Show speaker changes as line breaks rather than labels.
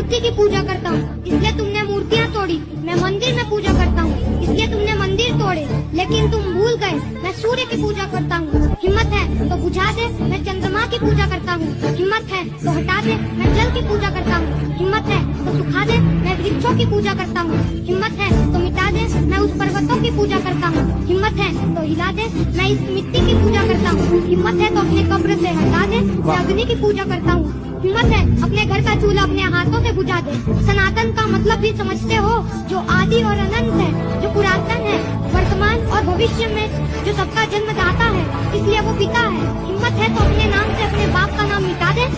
मूर्ति की पूजा करता हूँ, इसलिए तुमने मूर्तियाँ तोड़ी। मैं मंदिर में पूजा करता हूँ, इसलिए तुमने मंदिर तोड़े। लेकिन तुम भूल गए, मैं सूर्य की पूजा करता हूँ। हिम्मत है तो बुझा दे, मैं चंद्रमा की पूजा करता हूँ। हिम्मत है तो हटा दे, मैं जल की पूजा करता हूँ। हिम्मत है तो सुखा दे, मैं वृक्षों की पूजा करता हूँ। हिम्मत है तो मिटा दे, मैं उस पर्वतों की पूजा करता हूँ। हिम्मत है तो हिला दे, मैं इस मिट्टी की पूजा करता हूँ। हिम्मत है तो अपने कब्र से हटा दे, मैं अग्नि की पूजा करता हूँ। हिम्मत है अपने घर का चूल्हा अपने हाथों से बुझा दे। सनातन का मतलब भी समझते हो, जो आदि और अनंत है, जो पुरातन है, वर्तमान और भविष्य में, जो सबका जन्मदाता है, इसलिए वो पिता है। हिम्मत है तो अपने नाम से अपने बाप का नाम मिटा दे।